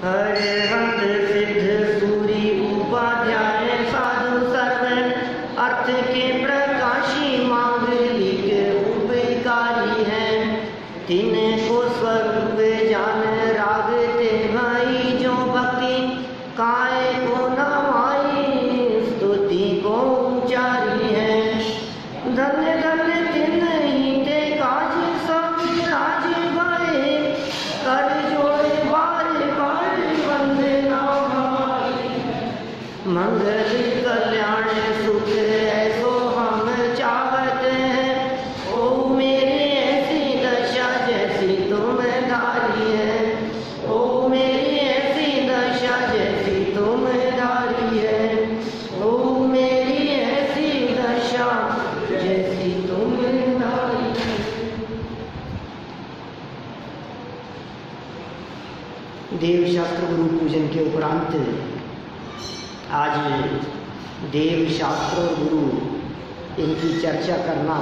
हरिहंत सिद्ध सूरी उपाध्याय साधु सर्व अर्थ के प्रकाशी मांगलिक उपकारी हैं। तिनको स्वरूप जान रागते भाई जो भक्ति काय को नवाई स्तुति को उचारी है। धन्य धन्य तिन ही ते काज सब राज भये कर जोड़े बार बार वंदना हमारी। मंगल कल्याण सुख ऐसो हम चाहते हैं। ओ मेरी ऐसी दशा जैसी तुम धारी है। ओ मेरी ऐसी दशा जैसी तुम धारी है। ओ मेरी ऐसी दशा जैसी तुम धारी है। देव शास्त्र गुरु पूजन के उपरांत आज देव शास्त्र और गुरु इनकी चर्चा करना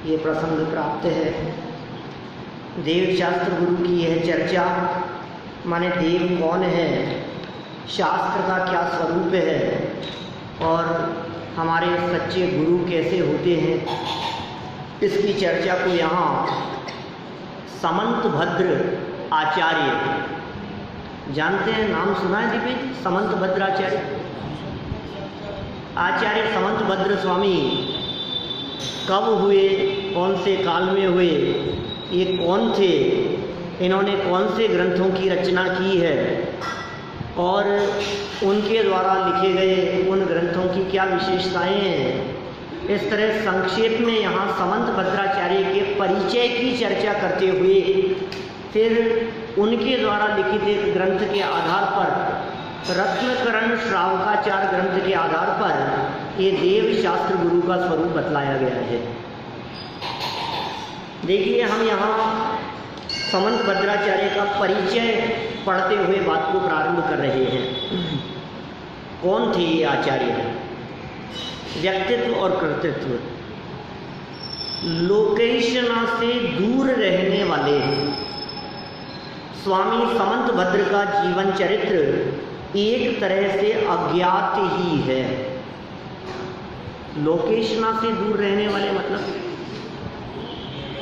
ये प्रसंग प्राप्त है। देव शास्त्र गुरु की यह चर्चा माने देव कौन है, शास्त्र का क्या स्वरूप है और हमारे सच्चे गुरु कैसे होते हैं, इसकी चर्चा को यहाँ समंत भद्र आचार्य, जानते हैं, नाम सुना है दीपेश? समंत भद्र आचार्य। आचार्य समंत भद्र स्वामी कब हुए, कौन से काल में हुए, ये कौन थे, इन्होंने कौन से ग्रंथों की रचना की है और उनके द्वारा लिखे गए उन ग्रंथों की क्या विशेषताएं हैं, इस तरह संक्षेप में यहाँ समंत भद्राचार्य के परिचय की चर्चा करते हुए फिर उनके द्वारा लिखित एक ग्रंथ के आधार पर, रत्नकरण श्रावकाचार ग्रंथ के आधार पर ये देव शास्त्र गुरु का स्वरूप बतलाया गया है। देखिए, हम यहाँ समंत भद्राचार्य का परिचय पढ़ते हुए बात को प्रारंभ कर रहे हैं। कौन थे ये आचार्य? व्यक्तित्व और कर्तृत्व। लोकेशना से दूर रहने वाले स्वामी समंत भद्र का जीवन चरित्र एक तरह से अज्ञात ही है। लोकेशना से दूर रहने वाले मतलब,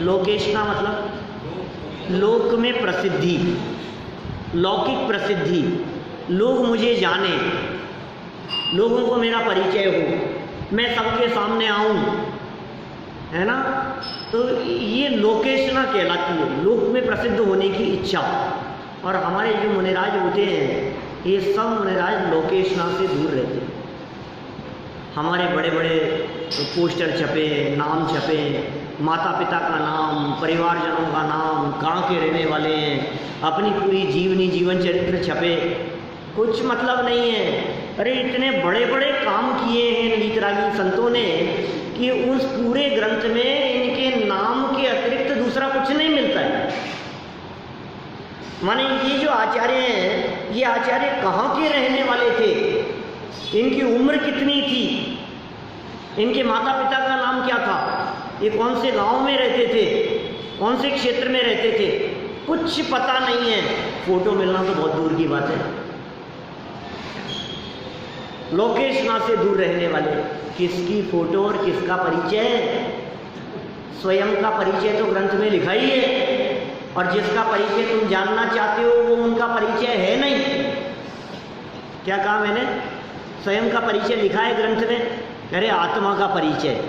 लोकेशना मतलब लोक में प्रसिद्धि, लौकिक प्रसिद्धि, लोग मुझे जाने, लोगों को मेरा परिचय हो, मैं सबके सामने आऊं, है ना, तो ये लोकेशना कहलाती है, लोक में प्रसिद्ध होने की इच्छा। और हमारे जो मुनिराज होते हैं ये सब मुनिराज लोकेशना से दूर रहते हैं। हमारे बड़े बड़े पोस्टर छपे, नाम छपे, माता पिता का नाम, परिवारजनों का नाम, कहाँ के रहने वाले हैं, अपनी पूरी जीवन चरित्र छपे, कुछ मतलब नहीं है। अरे इतने बड़े बड़े काम किए हैं लीतरागी संतों ने कि उस पूरे ग्रंथ में इनके नाम के अतिरिक्त दूसरा कुछ नहीं मिलता है। माने ये जो आचार्य हैं, ये आचार्य कहाँ के रहने वाले थे, इनकी उम्र कितनी थी, इनके माता पिता का नाम क्या था, ये कौन से गांव में रहते थे, कौन से क्षेत्र में रहते थे, कुछ पता नहीं है। फोटो मिलना तो बहुत दूर की बात है। लोकेशना से दूर रहने वाले, किसकी फोटो और किसका परिचय? स्वयं का परिचय तो ग्रंथ में लिखा ही है, और जिसका परिचय तुम जानना चाहते हो वो उनका परिचय है नहीं। क्या कहा मैंने? स्वयं का परिचय लिखा है ग्रंथ में। अरे आत्मा का परिचय,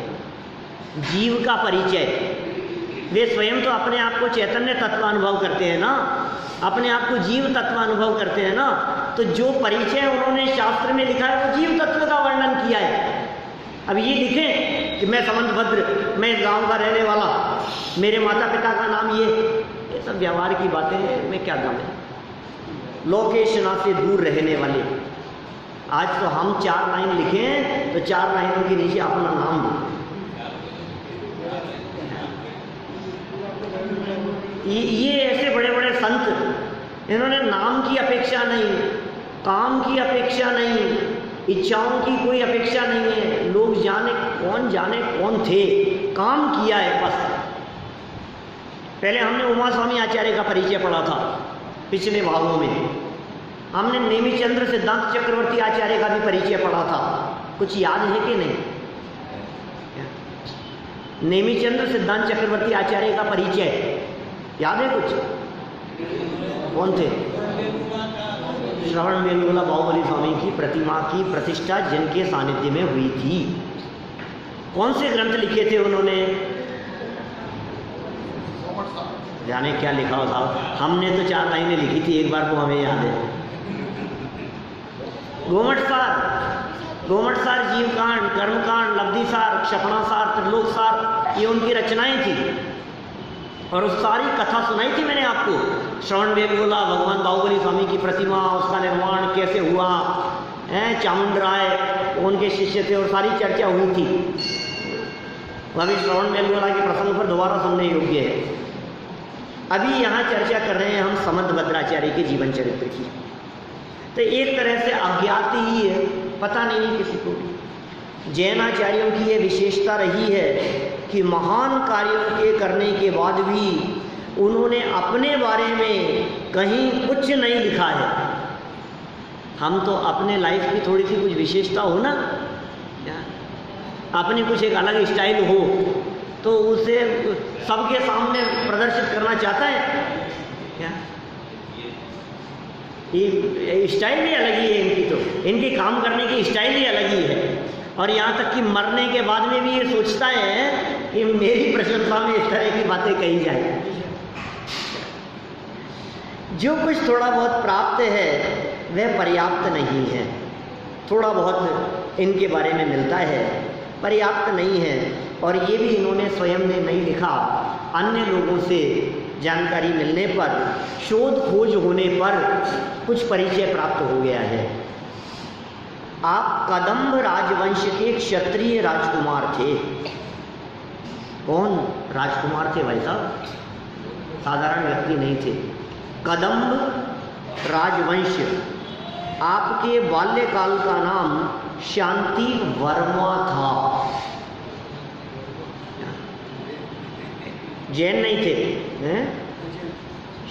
जीव का परिचय। वे स्वयं तो अपने आप को चैतन्य तत्व अनुभव करते हैं ना, अपने आप को जीव तत्व अनुभव करते हैं ना, तो जो परिचय उन्होंने शास्त्र में लिखा है वो जीव तत्व का वर्णन किया है। अब ये लिखें कि मैं समंत भद्र, मैं इस गाँव का रहने वाला, मेरे माता पिता का नाम ये सब व्यवहार की बातें हैं, मैं क्या दाम। लोकेशना से दूर रहने वाले। आज तो हम 4 लाइन लिखें तो 4 लाइनों के नीचे अपना नाम दो। ये ऐसे बड़े बड़े संत, इन्होंने नाम की अपेक्षा नहीं, काम की अपेक्षा नहीं, इच्छाओं की कोई अपेक्षा नहीं है। लोग जाने कौन थे, काम किया है बस। पहले हमने उमा स्वामी आचार्य का परिचय पढ़ा था, पिछले भागों में हमने नेमिचंद्र सिद्धांत चक्रवर्ती आचार्य का भी परिचय पढ़ा था, कुछ याद है कि नहीं? नेमिचंद्र सिद्धांत चक्रवर्ती आचार्य का परिचय याद है कुछ? कौन थे? श्रवण बेलगोला बाहुबली स्वामी की प्रतिमा की प्रतिष्ठा जिनके सानिध्य में हुई थी। कौन से ग्रंथ लिखे थे उन्होंने? जाने क्या लिखा होता, हमने तो 4 लाइनें लिखी थी, एक बार को हमें याद है। गोमटसार, जीवकांड, कर्मकांड, लब्धिसार, क्षपणासार, त्रिलोकसार, ये उनकी रचनाएं थी। और उस सारी कथा सुनाई थी मैंने आपको। श्रवण बेलगोला, भगवान बाहुबली स्वामी की प्रतिमा, उसका निर्माण कैसे हुआ है, चामुंड राय उनके शिष्य थे, और सारी चर्चा हुई थी। अभी श्रवण बेलगोला के प्रसंग पर दोबारा सुनने योग्य है। अभी यहाँ चर्चा कर रहे हैं हम समंतभद्राचार्य के जीवन चरित्र की। तो एक तरह से अज्ञात ही है, पता नहीं है किसी को। जैनाचार्यों की ये विशेषता रही है कि महान कार्यों के करने के बाद भी उन्होंने अपने बारे में कहीं कुछ नहीं लिखा है। हम तो अपने लाइफ की थोड़ी सी कुछ विशेषता हो ना, अपनी कुछ एक अलग स्टाइल हो तो उसे सबके सामने प्रदर्शित करना चाहता है क्या? ये स्टाइल ही अलग ही है इनकी, तो इनकी काम करने की स्टाइल ही अलग ही है। और यहाँ तक कि मरने के बाद में भी ये सोचता है कि मेरी प्रशंसा में इस तरह की बातें कही जाए। जो कुछ थोड़ा बहुत प्राप्त है वह पर्याप्त नहीं है। थोड़ा बहुत इनके बारे में मिलता है, पर्याप्त नहीं है। और ये भी इन्होंने स्वयं ने नहीं लिखा, अन्य लोगों से जानकारी मिलने पर, शोध खोज होने पर कुछ परिचय प्राप्त हो गया है। आप कदंब राजवंश के क्षत्रिय राजकुमार थे। कौन राजकुमार थे भाई साहब? साधारण व्यक्ति नहीं थे। कदंब राजवंश। आपके बाल्यकाल का नाम शांति वर्मा था। जैन नहीं थे,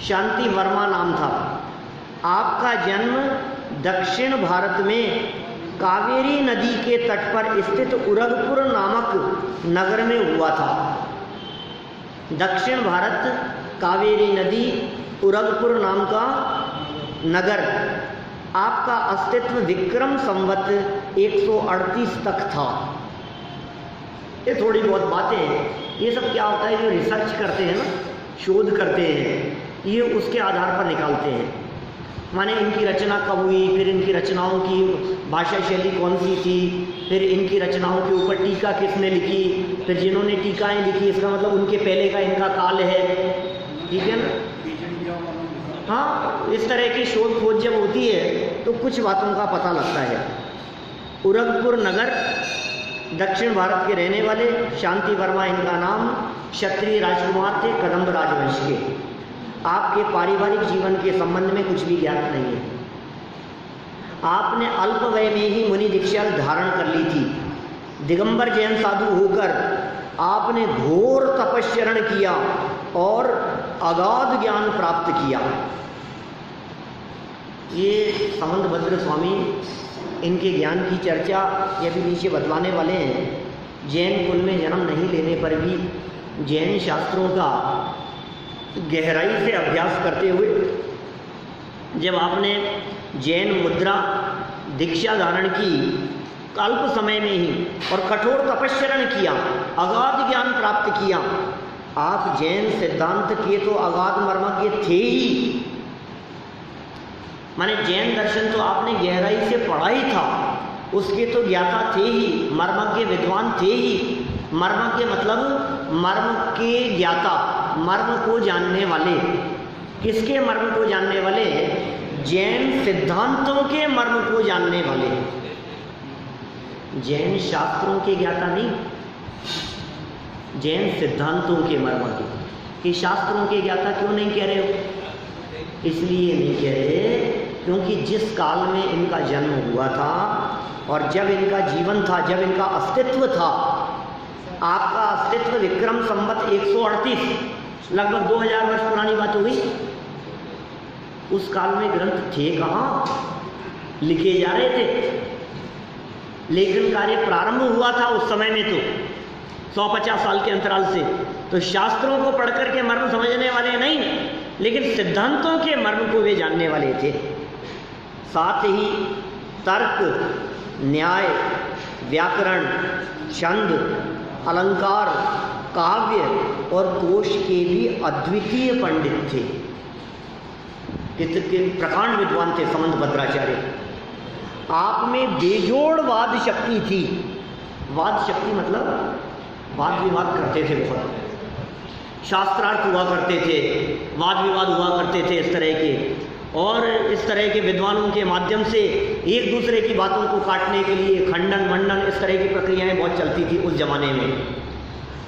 शांति वर्मा नाम था। आपका जन्म दक्षिण भारत में कावेरी नदी के तट पर स्थित उरगपुर नामक नगर में हुआ था। दक्षिण भारत, कावेरी नदी, उरगपुर नाम का नगर। आपका अस्तित्व विक्रम संवत 138 तक था। ये थोड़ी बहुत बातें हैं। ये सब क्या होता है, जो रिसर्च करते हैं ना, शोध करते हैं, ये उसके आधार पर निकालते हैं। माने इनकी रचना कब हुई, फिर इनकी रचनाओं की भाषा शैली कौन सी थी, फिर इनकी रचनाओं के ऊपर टीका किसने लिखी, फिर जिन्होंने टीकाएं लिखी इसका मतलब उनके पहले का इनका काल है। ठीक है ना? हाँ, इस तरह की शोध खोज जब होती है तो कुछ बातों का पता लगता है। उरगपुर नगर, दक्षिण भारत के रहने वाले, शांति वर्मा इनका नाम, क्षत्रिय राजकुमार थे, कदंब राजवंश के। आपके पारिवारिक जीवन के संबंध में कुछ भी ज्ञात नहीं है। आपने अल्प वय में ही मुनि दीक्षा धारण कर ली थी। दिगंबर जैन साधु होकर आपने घोर तपस्चरण किया और अगाध ज्ञान प्राप्त किया। ये समंतभद्र स्वामी इनके ज्ञान की चर्चा ये भी नीचे बतलाने वाले हैं। जैन कुल में जन्म नहीं लेने पर भी जैन शास्त्रों का गहराई से अभ्यास करते हुए जब आपने जैन मुद्रा दीक्षा धारण की अल्प समय में ही और कठोर तपस्चरण किया, अगाध ज्ञान प्राप्त किया, आप जैन सिद्धांत के तो अगाध मर्मज्ञ थे ही। माने जैन दर्शन तो आपने गहराई से पढ़ा ही था, उसके तो ज्ञाता थे ही, मर्मज्ञ विद्वान थे ही। मर्मज्ञ मतलब मर्म के ज्ञाता, मर्म को जानने वाले। किसके मर्म को जानने वाले? जैन सिद्धांतों के मर्म को जानने वाले। जैन शास्त्रों के ज्ञाता नहीं, जैन सिद्धांतों के मर्मज्ञ। कि शास्त्रों के ज्ञाता क्यों नहीं कह रहे हो? इसलिए नहीं कह रहे क्योंकि जिस काल में इनका जन्म हुआ था और जब इनका जीवन था, जब इनका अस्तित्व था, आपका अस्तित्व विक्रम संवत 138, लगभग 2000 वर्ष पुरानी बात हो गई। उस काल में ग्रंथ थे कहाँ, लिखे जा रहे थे। लेखन कार्य प्रारंभ हुआ था उस समय में तो 150 साल के अंतराल से। तो शास्त्रों को पढ़ करके मर्म समझने वाले नहीं, लेकिन सिद्धांतों के मर्म को वे जानने वाले थे। साथ ही तर्क, न्याय, व्याकरण, छंद, अलंकार, काव्य और कोश के भी अद्वितीय पंडित थे। कितने प्रकांड विद्वान थे समंतभद्राचार्य। आप में बेजोड़ वाद शक्ति थी। वाद शक्ति मतलब वाद विवाद करते थे बहुत, शास्त्रार्थ हुआ करते थे, वाद विवाद हुआ करते थे इस तरह के। और इस तरह के विद्वानों के माध्यम से एक दूसरे की बातों को काटने के लिए खंडन मंडन इस तरह की प्रक्रियाएं बहुत चलती थी उस जमाने में।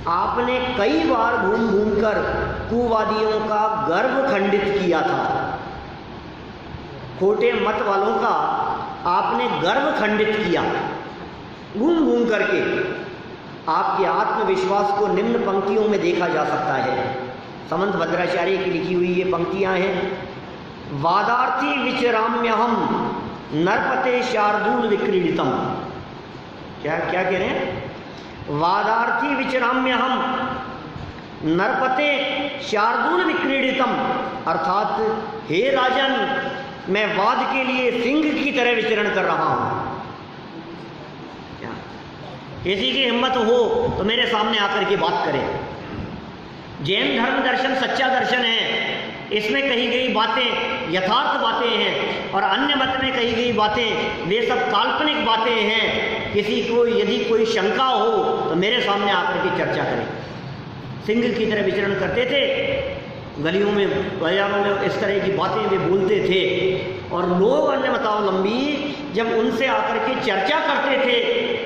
आपने कई बार घूम घूम कर कुवादियों का गर्व खंडित किया था। खोटे मत वालों का आपने गर्व खंडित किया घूम घूम करके। आपके आत्मविश्वास को निम्न पंक्तियों में देखा जा सकता है। समंतभद्राचार्य की लिखी हुई ये पंक्तियां हैं। वादार्थी विचराम्यहम नरपते शार्दूल विक्रीडितम। क्या क्या कह रहे हैं? वादार्थी विचराम्यहम नरपते शार्दूल विक्रीडितम, अर्थात हे राजन, मैं वाद के लिए सिंह की तरह विचरण कर रहा हूं। किसी की हिम्मत हो तो मेरे सामने आकर के बात करें। जैन धर्म दर्शन सच्चा दर्शन है। इसमें कही गई बातें यथार्थ बातें हैं और अन्य मत में कही गई बातें वे सब काल्पनिक बातें हैं। किसी को यदि कोई शंका हो तो मेरे सामने आकर के चर्चा करें। सिंह की तरह विचरण करते थे, गलियों में बाजारों में इस तरह की बातें वे बोलते थे। और लोग अन्य मतावलंबी जब उनसे आकर के चर्चा करते थे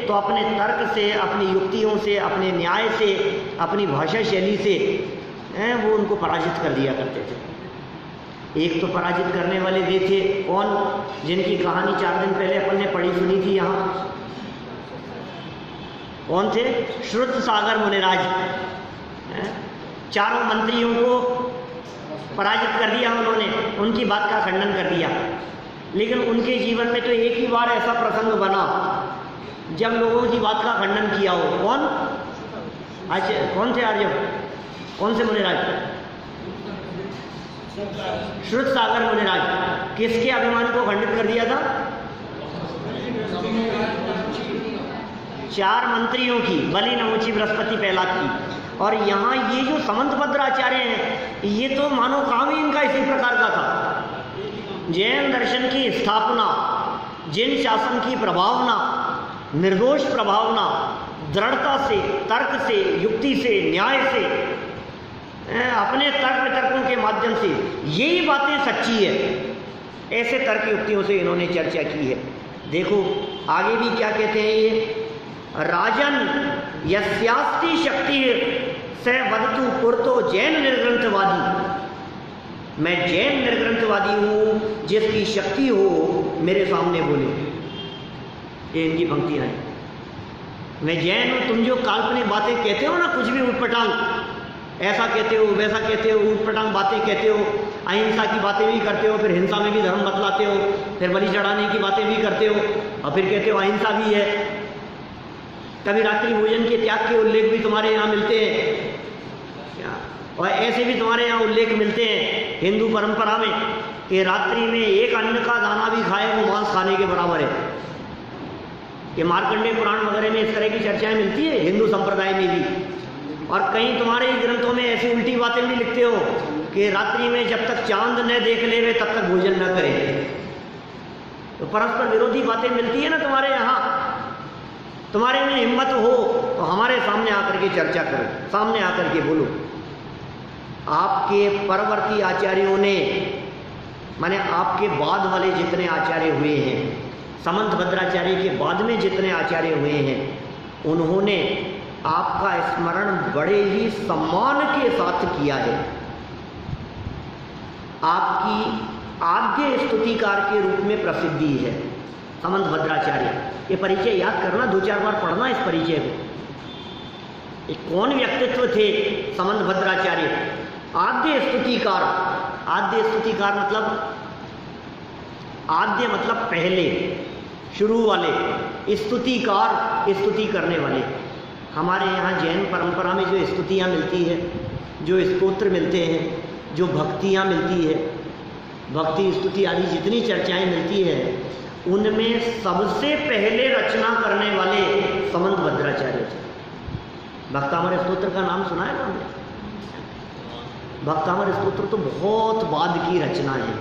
तो अपने तर्क से, अपनी युक्तियों से, अपने न्याय से, अपनी भाषा शैली से वो उनको पराजित कर दिया करते थे। एक तो पराजित करने वाले वे थे कौन, जिनकी कहानी 4 दिन पहले अपन ने पढ़ी सुनी थी यहाँ। कौन थे? श्रुत सागर मुनिराज। चारों मंत्रियों को पराजित कर दिया उन्होंने, उनकी बात का खंडन कर दिया। लेकिन उनके जीवन में तो एक ही बार ऐसा प्रसंग बना जब लोगों की बात का खंडन किया हो। कौन? अच्छा, कौन थे आर्य? कौन से मुनिराज? श्रुत सागर मुनिराज। किसके अभिमान को खंडित कर दिया था? 4 मंत्रियों की, बलि, नहुषी, बृहस्पति, प्रहलाद की। और यहाँ ये जो समंतभद्राचार्य हैं, ये तो मानो काम ही इनका इसी प्रकार का था। जैन दर्शन की स्थापना, जिन शासन की प्रभावना, निर्दोष प्रभावना, दृढ़ता से, तर्क से, युक्ति से, न्याय से, अपने तर्क वितर्कों के माध्यम से यही बातें सच्ची है, ऐसे तर्क युक्तियों से इन्होंने चर्चा की है। देखो आगे भी क्या कहते हैं ये, राजन यस्यास्ति शक्ति से वदतु पुरतो जैन निर्ग्रंथवादी। मैं जैन निर्ग्रंथवादी हूँ, जिसकी शक्ति हो मेरे सामने बोले। ये इनकी पंक्तियाँ हैं। मैं जैन हूँ, तुम जो काल्पनिक बातें कहते हो ना, कुछ भी उटपटांग, ऐसा कहते हो, वैसा कहते हो, उटपटांग बातें कहते हो, अहिंसा की बातें भी करते हो, फिर हिंसा में भी धर्म बतलाते हो, फिर बलि चढ़ाने की बातें भी करते हो, और फिर कहते हो अहिंसा भी है। कभी रात्रि भोजन के त्याग के उल्लेख भी तुम्हारे यहाँ मिलते हैं क्या? और ऐसे भी तुम्हारे यहाँ उल्लेख मिलते हैं हिंदू परंपरा में कि रात्रि में एक अन्न का दाना भी खाए वो मांस खाने के बराबर है। कि मार्कंडेय पुराण वगैरह में इस तरह की चर्चाएं मिलती है हिंदू संप्रदाय में भी। और कहीं तुम्हारे ही ग्रंथों में ऐसी उल्टी बातें भी लिखते हो कि रात्रि में जब तक चांद न देख ले वे तब तक भोजन न करें। तो परस्पर विरोधी बातें मिलती है ना तुम्हारे यहाँ। तुम्हारे में हिम्मत हो तो हमारे सामने आकर के चर्चा करो, सामने आकर के बोलो। आपके परवर्ती आचार्यों ने, माने आपके बाद वाले जितने आचार्य हुए हैं, समंतभद्राचार्य के बाद में जितने आचार्य हुए हैं, उन्होंने आपका स्मरण बड़े ही सम्मान के साथ किया है। आपकी आद्य स्तुतिकार के रूप में प्रसिद्धि है समंतभद्राचार्य। ये परिचय याद करना, 2-4 बार पढ़ना इस परिचय को। ये कौन व्यक्तित्व थे समंतभद्राचार्य? आद्य स्तुतिकार। आद्य स्तुतिकार मतलब आद्य मतलब पहले, शुरू वाले, स्तुतिकार, स्तुति करने वाले। हमारे यहाँ जैन परंपरा में जो स्तुतियाँ मिलती है, जो स्तोत्र मिलते हैं, जो भक्तियाँ मिलती है, भक्ति स्तुति आदि जितनी चर्चाएं मिलती है, उनमें सबसे पहले रचना करने वाले समंत भद्राचार्य थे। भक्तामर स्तोत्र का नाम सुना है ना हमने? भक्तामर स्तोत्र तो बहुत बाद की रचना है।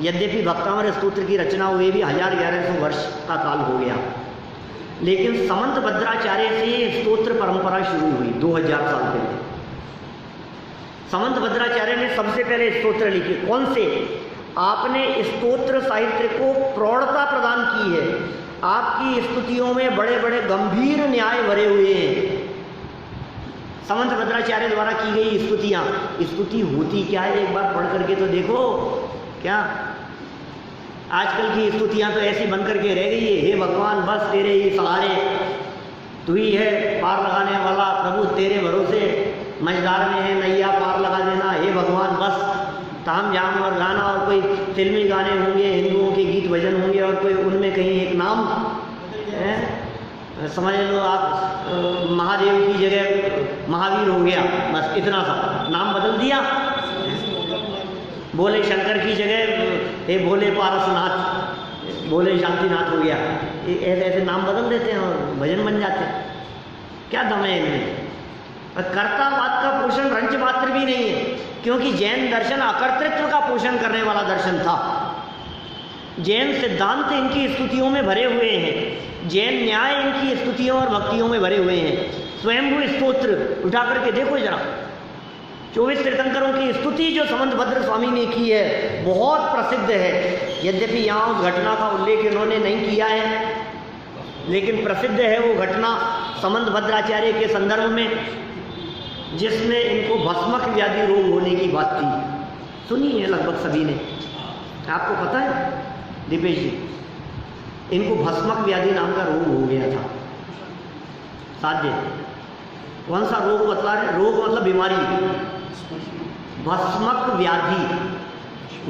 यद्यपि भक्तामर स्तोत्र की रचना हुए भी 1100 वर्ष का काल हो गया, लेकिन समंत भद्राचार्य से स्तोत्र परंपरा शुरू हुई 2000 साल पहले। समंत भद्राचार्य ने सबसे पहले स्तोत्र लिखे। कौन से? आपने स्तोत्र साहित्य को प्रौढ़ता प्रदान की है। आपकी स्तुतियों में बड़े बड़े गंभीर न्याय भरे हुए हैं। समंत भद्राचार्य द्वारा की गई स्तुतियाँ, स्तुति होती क्या है एक बार पढ़ करके तो देखो। क्या आजकल की स्तुतियाँ तो ऐसी बन करके रह गई है, हे भगवान बस तेरे ही सहारे, तू ही है पार लगाने वाला, प्रभु तेरे भरोसे मझदार में है नैया पार लगा देना, हे भगवान बस। ताम जाम और गाना और कोई फिल्मी गाने होंगे, हिंदुओं के गीत भजन होंगे और कोई उनमें कहीं एक नाम है, समझ लो आप महादेव की जगह महावीर हो गया, बस इतना सा नाम बदल दिया। भोले शंकर की जगह हे भोले पारसनाथ, भोले शांतिनाथ हो गया। ऐसे ऐसे नाम बदल देते हैं और भजन बन जाते हैं। क्या दम है इनमें? कर्तावाद का पोषण रंच मात्र भी नहीं है, क्योंकि जैन दर्शन अकर्तृत्व का पोषण करने वाला दर्शन था। जैन सिद्धांत इनकी स्तुतियों में भरे हुए हैं, जैन न्याय इनकी स्तुतियों और भक्तियों में भरे हुए हैं। स्वयंभू स्तोत्र उठा करके देखो जरा, 24 तीर्थंकरों की स्तुति जो समंत भद्र स्वामी ने की है बहुत प्रसिद्ध है। यद्यपि यहाँ उस घटना का उल्लेख इन्होंने नहीं किया है, लेकिन प्रसिद्ध है वो घटना समंत भद्राचार्य के संदर्भ में, जिसमें इनको भस्मक व्याधि रोग होने की बात थी। सुनी है लगभग सभी ने। आपको पता है दीपेश जी, इनको भस्मक व्याधि नाम का रोग हो गया था। साध्य कौन सा रोग बतला रहे? रोग मतलब बीमारी। भस्मक व्याधि,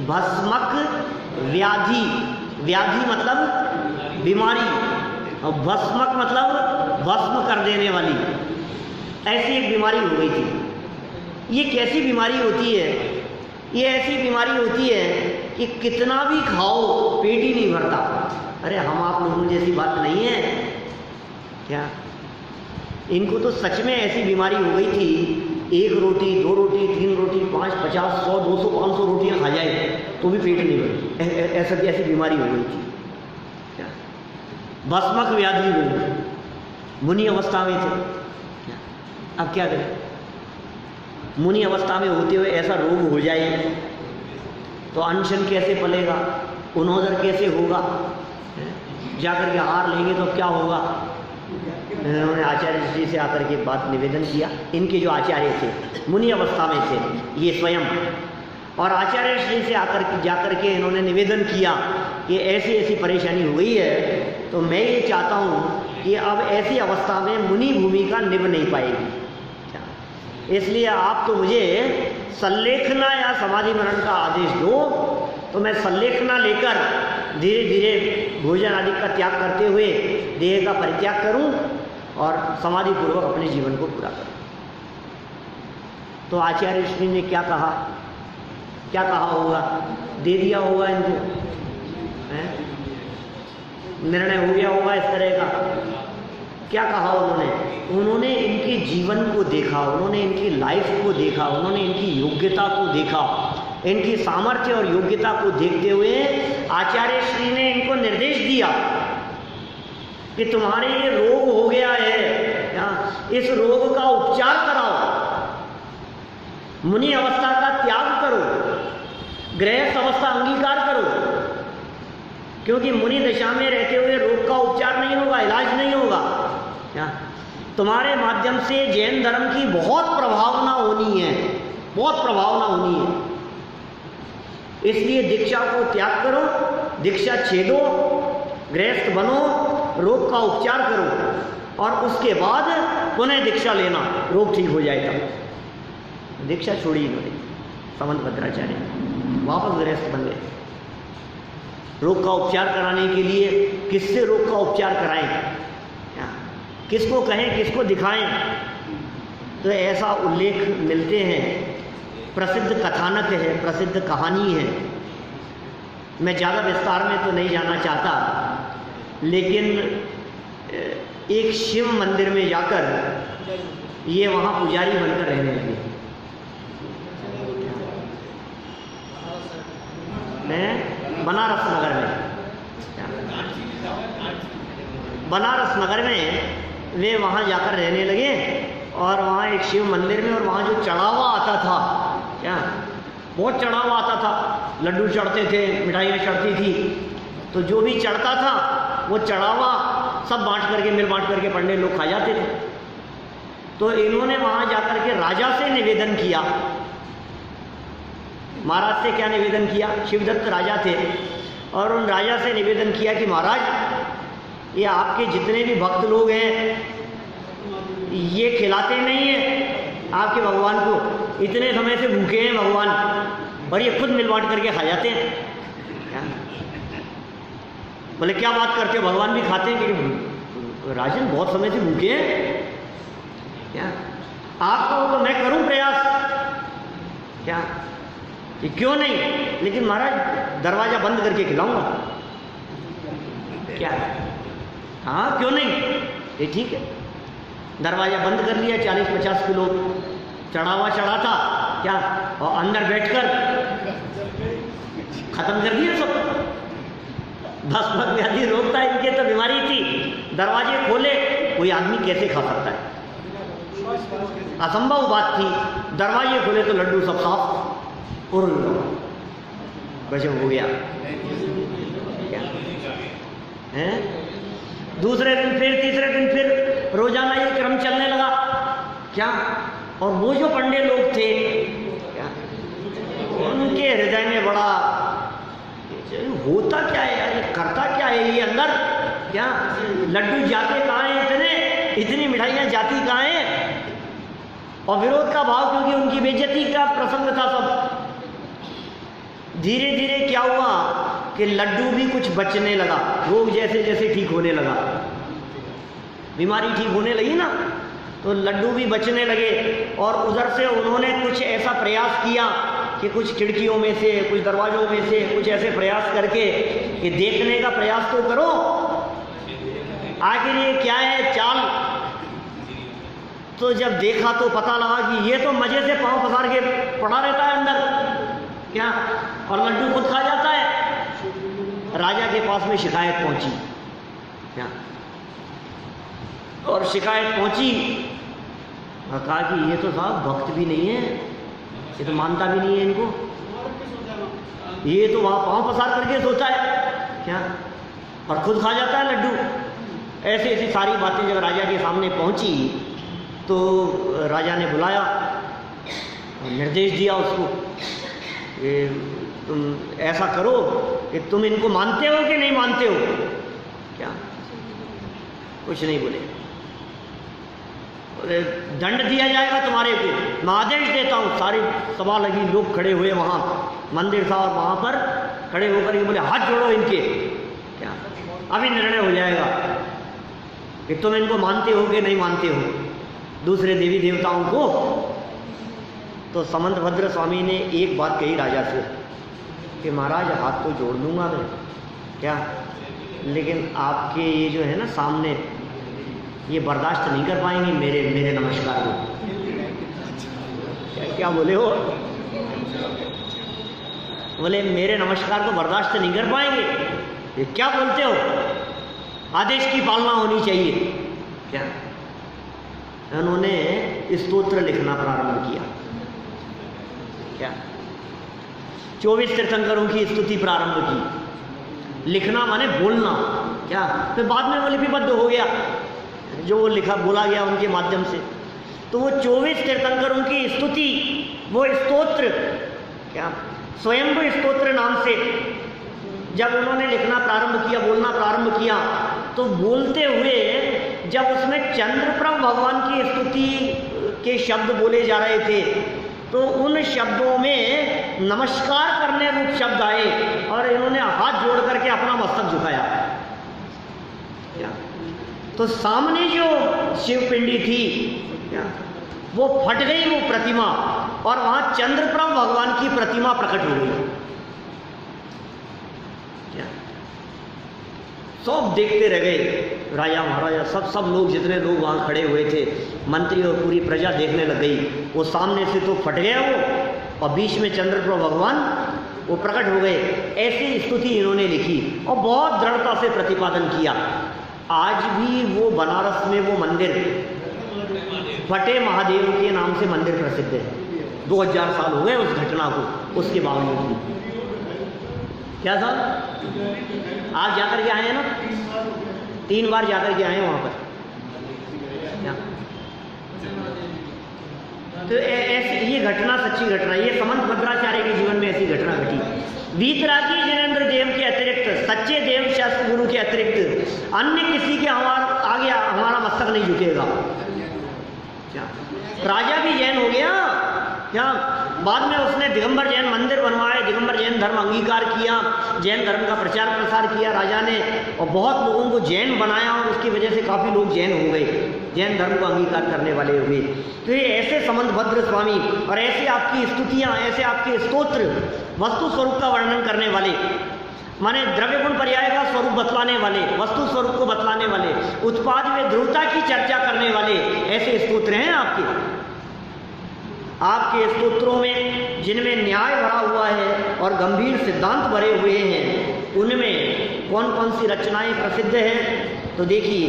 भस्मक व्याधि, व्याधि मतलब बीमारी और भस्मक मतलब भस्म कर देने वाली, ऐसी एक बीमारी हो गई थी। ये कैसी बीमारी होती है? ये ऐसी बीमारी होती है कि कितना भी खाओ पेट ही नहीं भरता। अरे हम आप लोगों जैसी बात नहीं है क्या? इनको तो सच में ऐसी बीमारी हो गई थी, 1 रोटी 2 रोटी 3 रोटी 5 50 100 200 500 रोटियां खा जाए तो भी पेट नहीं भरे, ऐसी बीमारी हो गई थी। क्या? भस्मक व्याधि रोग, मुनि अवस्था में थे। अब क्या करें? मुनि अवस्था में होते हुए ऐसा रोग हो जाए तो अनशन कैसे पलेगा, उन्होदर कैसे होगा, जाकर के हार लेंगे तो क्या होगा? उन्होंने आचार्य जी से आकर के बात निवेदन किया। इनके जो आचार्य थे मुनि अवस्था में थे ये स्वयं, और आचार्य श्री से आकर के जाकर के इन्होंने निवेदन किया कि ऐसी ऐसी परेशानी हो गई है, तो मैं ये चाहता हूँ कि अब ऐसी अवस्था में मुनि भूमिका निभ नहीं पाएगी, इसलिए आप तो मुझे संलेखना या समाधि मरण का आदेश दो, तो मैं संलेखना लेकर धीरे धीरे भोजन आदि का त्याग करते हुए देह का परित्याग करूं और समाधि पूर्वक अपने जीवन को पूरा करूं। तो आचार्य श्री ने क्या कहा? क्या कहा होगा? दे दिया होगा इनको, निर्णय हो गया होगा इस तरह का। क्या कहा उन्होंने? उन्होंने इनके जीवन को देखा, उन्होंने इनकी लाइफ को देखा, उन्होंने इनकी योग्यता को देखा, इनकी सामर्थ्य और योग्यता को देखते हुए आचार्य श्री ने इनको निर्देश दिया कि तुम्हारे ये रोग हो गया है, इस रोग का उपचार कराओ, मुनि अवस्था का त्याग करो, गृहस्थ अवस्था अंगीकार करो, क्योंकि मुनि दशा में रहते हुए रोग का उपचार नहीं होगा, इलाज नहीं होगा। तुम्हारे माध्यम से जैन धर्म की बहुत प्रभावना होनी है, बहुत प्रभावना होनी है, इसलिए दीक्षा को त्याग करो, दीक्षा छेदो, गृहस्थ बनो, रोग का उपचार करो और उसके बाद पुनः दीक्षा लेना, रोग ठीक हो जाए तब। दीक्षा छोड़ी इन्होंने समंत भद्राचार्य, वापस गृहस्थ बन गए। रोग का उपचार कराने के लिए किससे रोग का उपचार कराएं, किसको कहें, किसको दिखाएं। तो ऐसा उल्लेख मिलते हैं, प्रसिद्ध कथानक है, प्रसिद्ध कहानी है। मैं ज़्यादा विस्तार में तो नहीं जाना चाहता, लेकिन एक शिव मंदिर में जाकर ये वहाँ पुजारी बनकर रहने लगे। बनारस नगर में, बनारस नगर में वे वहाँ जाकर रहने लगे और वहाँ एक शिव मंदिर में, और वहाँ जो चढ़ावा आता था, क्या बहुत चढ़ावा आता था, लड्डू चढ़ते थे, मिठाइयाँ चढ़ती थी, तो जो भी चढ़ता था वो चढ़ावा सब बांट करके, मिल बांट करके पंडित लोग खा जाते थे। तो इन्होंने वहाँ जाकर के राजा से निवेदन किया। महाराज से क्या निवेदन किया? शिवदत्त राजा थे, और उन राजा से निवेदन किया कि महाराज, ये आपके जितने भी भक्त लोग हैं ये खिलाते नहीं हैं आपके भगवान को, इतने समय से भूखे हैं भगवान, और ये खुद मिल बांट करके खा जाते हैं। क्या बोले, क्या बात करते हो, भगवान भी खाते हैं? कि राजन बहुत समय से भूखे हैं, क्या आप कहो तो मैं करूं प्रयास, क्या कि क्यों नहीं, लेकिन महाराज दरवाजा बंद करके खिलाऊंगा। क्या? हाँ क्यों नहीं, ये ठीक है। दरवाजा बंद कर लिया, 40-50 किलो चढ़ावा चढ़ा था, क्या, और अंदर बैठकर खत्म कर दिया सब। भस्म व्याधि रोग था इनके, तो बीमारी थी, दरवाजे खोले, कोई आदमी कैसे खा सकता है? असंभव बात थी। दरवाजे खोले तो लड्डू सब साफ और गजब हो गया। क्या है? दूसरे दिन फिर, तीसरे दिन फिर, रोजाना ये क्रम चलने लगा। क्या? और वो जो पंडित लोग थे, क्या उनके हृदय में बड़ा, होता क्या है यार, ये करता क्या है ये अंदर? क्या लड्डू जाते कहाँ हैं, इतनी मिठाइयाँ जाती कहाँ हैं? और विरोध का भाव, क्योंकि उनकी बेइज्जती का प्रसंग था सब। धीरे धीरे क्या हुआ कि लड्डू भी कुछ बचने लगा, रोग जैसे जैसे ठीक होने लगा, बीमारी ठीक होने लगी ना, तो लड्डू भी बचने लगे। और उधर से उन्होंने कुछ ऐसा प्रयास किया कि कुछ खिड़कियों में से, कुछ दरवाजों में से, कुछ ऐसे प्रयास करके कि देखने का प्रयास तो करो आखिर ये क्या है चाल। तो जब देखा तो पता लगा कि ये तो मजे से पांव पसार के पड़ा रहता है अंदर, क्या, और लड्डू खुद खा जाता है। राजा के पास में शिकायत पहुंची, क्या, और शिकायत पहुंची और कहा कि ये तो साहब भक्त भी नहीं है, ये तो मानता भी नहीं है इनको, ये तो वहाँ पांव पसार करके सोता है, क्या, और खुद खा जाता है लड्डू। ऐसी ऐसी सारी बातें जब राजा के सामने पहुंची तो राजा ने बुलाया और निर्देश दिया उसको कि तुम ऐसा करो कि तुम इनको मानते हो कि नहीं मानते हो? क्या? कुछ नहीं बोले। दंड दिया जाएगा तुम्हारे को, मैं आदेश देता हूँ। सारी सभा लगी, लोग खड़े हुए, वहाँ मंदिर था और वहाँ पर खड़े होकर ये बोले हाथ जोड़ो इनके, क्या अभी निर्णय हो जाएगा कि तुम इनको मानते हो कि नहीं मानते हो, दूसरे देवी देवताओं को। तो समंतभद्र स्वामी ने एक बात कही राजा से कि महाराज हाथ तो जोड़ दूंगा मैं, क्या, लेकिन आपके ये जो है ना सामने, ये बर्दाश्त नहीं कर पाएंगे मेरे नमस्कार को। क्या बोले हो? बोले मेरे नमस्कार को बर्दाश्त नहीं कर पाएंगे। ये क्या बोलते हो? आदेश की पालना होनी चाहिए। क्या? उन्होंने स्तोत्र लिखना प्रारंभ किया। क्या? 24 तीर्थंकरों की स्तुति प्रारंभ की। लिखना माने बोलना। क्या? फिर बाद में वो लिपिबद्ध हो गया, जो वो लिखा बोला गया उनके माध्यम से। तो वो 24 तीर्थंकरों की स्तुति, वो स्तोत्र, क्या, स्वयंभू स्तोत्र नाम से जब उन्होंने लिखना प्रारंभ किया, बोलना प्रारंभ किया, तो बोलते हुए जब उसमें चंद्रप्रभ भगवान की स्तुति के शब्द बोले जा रहे थे, तो उन शब्दों में नमस्कार करने रूप शब्द आए और इन्होंने हाथ जोड़ करके चमकाया। क्या तो सामने जो शिव पिंडी थी क्या वो फट गई वो प्रतिमा, और वहां चंद्रप्रभ भगवान की प्रतिमा प्रकट हो गई। क्या सब देखते रह गए, राजा महाराजा सब लोग, जितने लोग वहां खड़े हुए थे, मंत्री और पूरी प्रजा देखने लग गई। वो सामने से तो फट गया वो, और बीच में चंद्रप्रभ भगवान वो प्रकट हो गए। ऐसी स्तुति इन्होंने लिखी और बहुत दृढ़ता से प्रतिपादन किया। आज भी वो बनारस में वो मंदिर फटे महादेव के नाम से मंदिर प्रसिद्ध है। 2000 साल हो गए उस घटना को, उसके बावजूद भी। क्या साहब आप जाकर के आए हैं ना? 3 बार जाकर के आए हैं वहां पर। तो ऐसी ये घटना सच्ची घटना, ये समंत भद्राचार्य के जीवन में ऐसी घटना घटी। वीतरागी जिनेंद्र देव के अतिरिक्त, सच्चे देव शास्त्र गुरु के अतिरिक्त अन्य किसी के आगे हमारा मस्तक नहीं झुकेगा। क्या राजा भी जैन हो गया क्या? बाद में उसने दिगंबर जैन मंदिर बनवाए, दिगंबर जैन धर्म अंगीकार किया, जैन धर्म का प्रचार प्रसार किया राजा ने, और बहुत लोगों को जैन बनाया, और उसकी वजह से काफ़ी लोग जैन हो गए, जैन धर्म को अंगीकार करने वाले हुए। तो ये ऐसे समंत भद्र स्वामी और ऐसे आपकी स्तुतियाँ, ऐसे आपके स्तोत्र वस्तु स्वरूप का वर्णन करने वाले, माने द्रव्य गुण पर्याय का स्वरूप बतलाने वाले, वस्तु स्वरूप को बतलाने वाले, उत्पाद में ध्रुवता की चर्चा करने वाले ऐसे स्तोत्र हैं आपके स्तोत्रों में, जिनमें न्याय भरा हुआ है और गंभीर सिद्धांत भरे हुए हैं। उनमें कौन कौन सी रचनाएं प्रसिद्ध हैं? तो देखिए,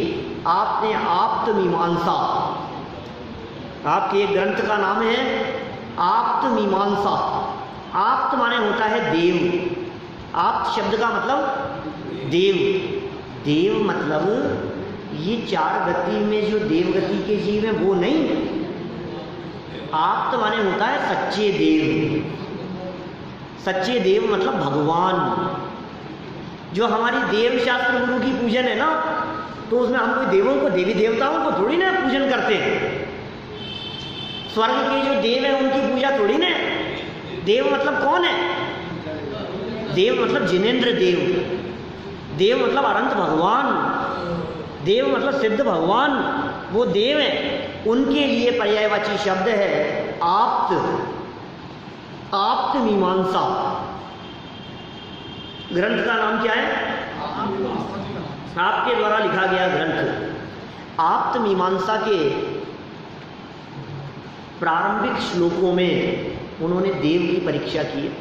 आपने आप्त मीमांसा, आपके एक ग्रंथ का नाम है आप्त मीमांसा। आप्त माने होता है देव। आप्त शब्द का मतलब देव। देव मतलब ये 4 गति में जो देव गति के जीव हैं वो नहीं। आप्त माने होता है सच्चे देव। सच्चे देव मतलब भगवान। जो हमारी देव शास्त्र गुरु की पूजन है ना, तो उसमें हम कोई देवों को, देवी देवताओं को थोड़ी ना पूजन करते हैं। स्वर्ग के जो देव हैं उनकी पूजा थोड़ी ना। देव मतलब कौन है? देव मतलब जिनेंद्र देव। देव मतलब अनंत भगवान। देव मतलब सिद्ध भगवान, वो देव हैं। उनके लिए पर्यायवाची शब्द है आप्त। आप्त मीमांसा। ग्रंथ का नाम क्या है? आपके द्वारा लिखा गया ग्रंथ। आप्त मीमांसा के प्रारंभिक श्लोकों में उन्होंने देव की परीक्षा की है।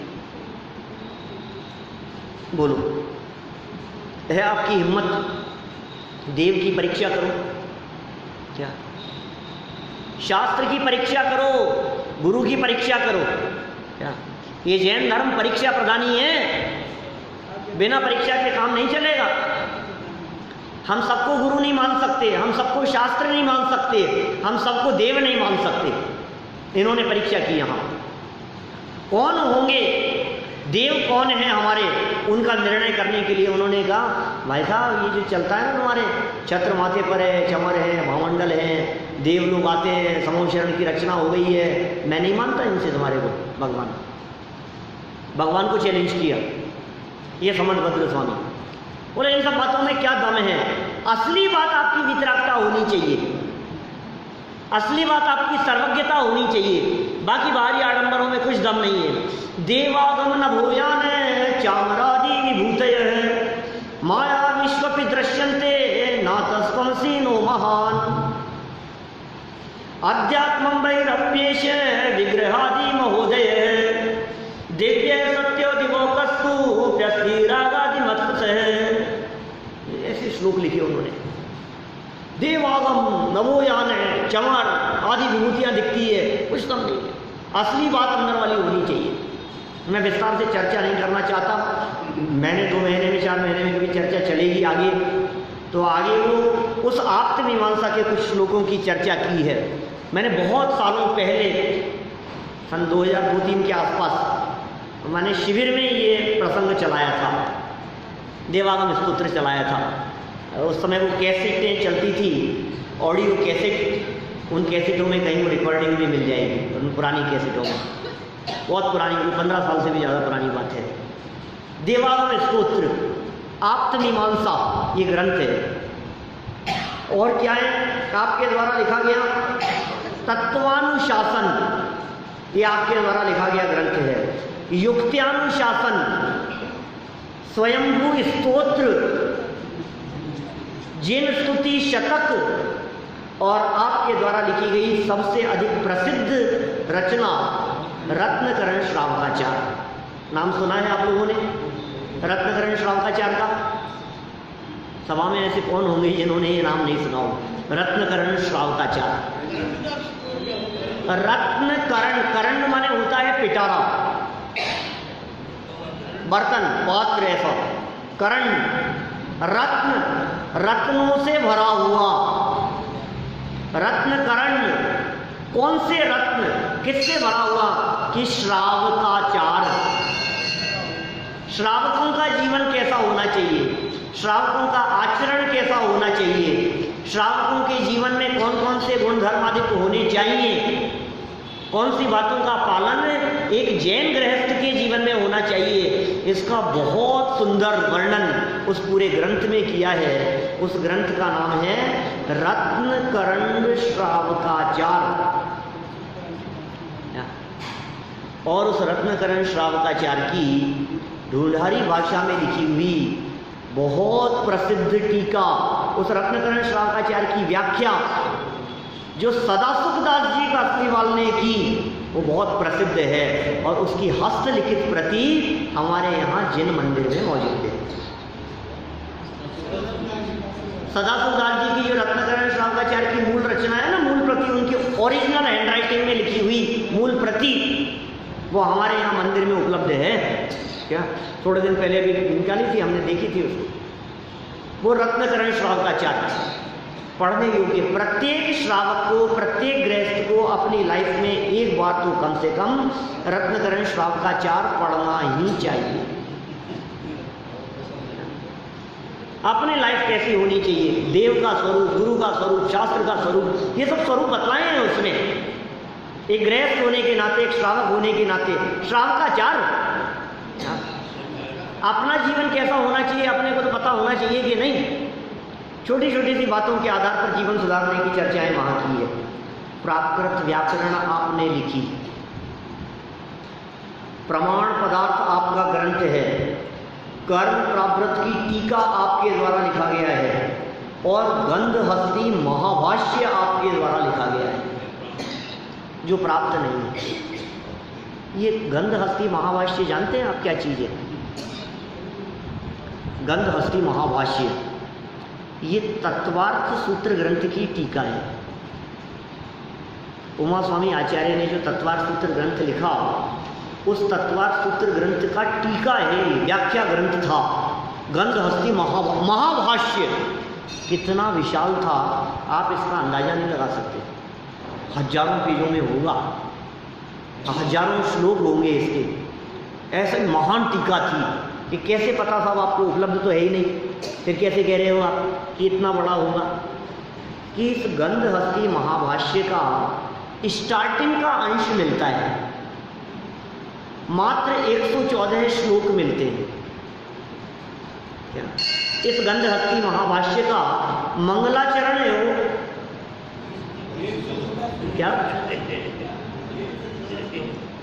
बोलो, है आपकी हिम्मत? देव की परीक्षा करो। क्या? शास्त्र की परीक्षा करो, गुरु की परीक्षा करो। क्या? ये जैन धर्म परीक्षा प्रदानी है, बिना परीक्षा के काम नहीं चलेगा। हम सबको गुरु नहीं मान सकते, हम सबको शास्त्र नहीं मान सकते, हम सबको देव नहीं मान सकते। इन्होंने परीक्षा की। यहाँ कौन होंगे देव, कौन है हमारे, उनका निर्णय करने के लिए उन्होंने कहा, भाई साहब ये जो चलता है ना तुम्हारे छत्र माथे पर है, चमर है, भामंडल है, देव लोग आते हैं, समोशरण की रचना हो गई है, मैं नहीं मानता इनसे तुम्हारे को। भगवान को चैलेंज किया ये समंत भद्र स्वामी। बोले इन सब बातों में क्या दम है? असली बात आपकी वितरागता होनी चाहिए, असली बात आपकी सर्वज्ञता होनी चाहिए, बाकी बाहरी आडंबरों में कुछ दम नहीं है। देवागम न भूयान चामरादि विभूतय माया विश्वपि दृश्यन्ते न तस्त्वमसि नो महान अध्यात्मं वैरप्येश विग्रहादि महोदय दिव्य सत्यो दिवोकस्तु प्यस्थिरागादि मत्सः। ऐसे श्लोक लिखे उन्होंने। देवागम, नवोयान है, चमर आदि विभूतियाँ दिखती है, कुछ दम नहीं है। असली बात अंदर वाली होनी चाहिए। मैं विस्तार से चर्चा नहीं करना चाहता। मैंने 2 महीने में 4 महीने में कभी चर्चा चलेगी आगे, तो आगे वो उस आप्त मीमांसा के कुछ श्लोकों की चर्चा की है। मैंने बहुत सालों पहले सन 2002-3 के आसपास मैंने शिविर में ये प्रसंग चलाया था, देवागम स्तोत्र चलाया था। उस समय वो कैसेटें चलती थी, ऑडियो कैसेट। उन कैसेटों में कहीं वो रिकॉर्डिंग भी मिल जाएगी, उन पुरानी कैसेटों में, बहुत पुरानी, 15 साल से भी ज़्यादा पुरानी बात है। देवागम स्तोत्र आप्तमीमांसा ये ग्रंथ है। और क्या है आपके द्वारा लिखा गया? तत्वानुशासन, ये आपके द्वारा लिखा गया ग्रंथ है। युक्त्यानुशासन, स्वयंभू स्तोत्र, जिन स्तुति शतक, और आपके द्वारा लिखी गई सबसे अधिक प्रसिद्ध रचना रत्नकरण श्रावकाचार्य। नाम सुना है आप लोगों ने रत्नकरण श्रावकाचार्य का? सभा में ऐसे कौन होंगे जिन्होंने ये नाम नहीं सुना हो? रत्नकरण श्रावकाचार्य। रत्नकरण, करण माने होता है पिटारा, बर्तन, पात्र ऐसा। करण, रत्न, रत्नों से भरा हुआ। रत्नकरण, कौन से रत्न, किससे भरा हुआ? कि श्रावकाचार। श्रावकों का जीवन कैसा होना चाहिए? श्रावकों का आचरण कैसा होना चाहिए? श्रावकों के जीवन में कौन कौन से गुणधर्म आदि होने चाहिए? कौन सी बातों का पालन एक जैन गृहस्थ के जीवन में होना चाहिए? इसका बहुत सुंदर वर्णन उस पूरे ग्रंथ में किया है। उस ग्रंथ का नाम है रत्नकरण श्रावकाचार। और उस रत्नकरण श्रावकाचार की ढूंढारी भाषा में लिखी हुई बहुत प्रसिद्ध टीका, उस रत्नकरण श्रावकाचार्य की व्याख्या जो सदासुखदास जी का अस्लीवाल ने की, वो बहुत प्रसिद्ध है। और उसकी हस्तलिखित प्रति हमारे यहाँ जिन मंदिर में मौजूद है। सदासुखदास जी की जो रत्नकरण श्रावकाचार्य की मूल रचना है ना, मूल प्रति, उनकी ओरिजिनल हैंडराइटिंग में लिखी हुई मूल प्रति, वो हमारे यहाँ मंदिर में उपलब्ध है। क्या थोड़े दिन पहले भी निकाली थी, हमने देखी थी उसको। वो रत्नकरण श्रावकाचार्य पढ़ने योग्य, प्रत्येक श्रावक को, प्रत्येक गृहस्थ को अपनी लाइफ में एक बार तो कम से कम रत्नकरण श्रावकाचार्य पढ़ना ही चाहिए। अपनी लाइफ कैसी होनी चाहिए, देव का स्वरूप, गुरु का स्वरूप, शास्त्र का स्वरूप, ये सब स्वरूप बतलाए हैं उसमें। एक गृहस्थ होने के नाते, एक श्रावक होने के नाते, श्रावकाचार्य अपना जीवन कैसा होना चाहिए अपने को तो पता होना चाहिए कि नहीं। छोटी छोटी सी बातों के आधार पर जीवन सुधारने की चर्चाएं वहां की है। प्राकृत व्याकरण आपने लिखी, प्रमाण पदार्थ आपका ग्रंथ है, कर्म प्रावृत्त की टीका आपके द्वारा लिखा गया है, और गंधहस्ती महाभाष्य आपके द्वारा लिखा गया है जो प्राप्त नहीं है। ये गंधहस्ती महाभाष्य जानते हैं आप क्या चीज़ है? गंधहस्ती महाभाष्य ये तत्वार्थ सूत्र ग्रंथ की टीका है। उमा स्वामी आचार्य ने जो तत्वार्थ सूत्र ग्रंथ लिखा, उस तत्वार्थ सूत्र ग्रंथ का टीका है, व्याख्या ग्रंथ था। गंधहस्ती महाभाष्य कितना विशाल था, आप इसका अंदाजा नहीं लगा सकते। हजारों पेजों में होगा, हजारों श्लोक होंगे इसके। ऐसे महान टीका थी कि कैसे पता साहब आपको, उपलब्ध तो है ही नहीं, फिर कैसे कह रहे हो आप कि इतना बड़ा होगा? कि इस गंधहस्ती महाभाष्य का स्टार्टिंग का अंश मिलता है, मात्र 114 श्लोक मिलते हैं। इस गंधहस्ती महाभाष्य का मंगलाचरण है वो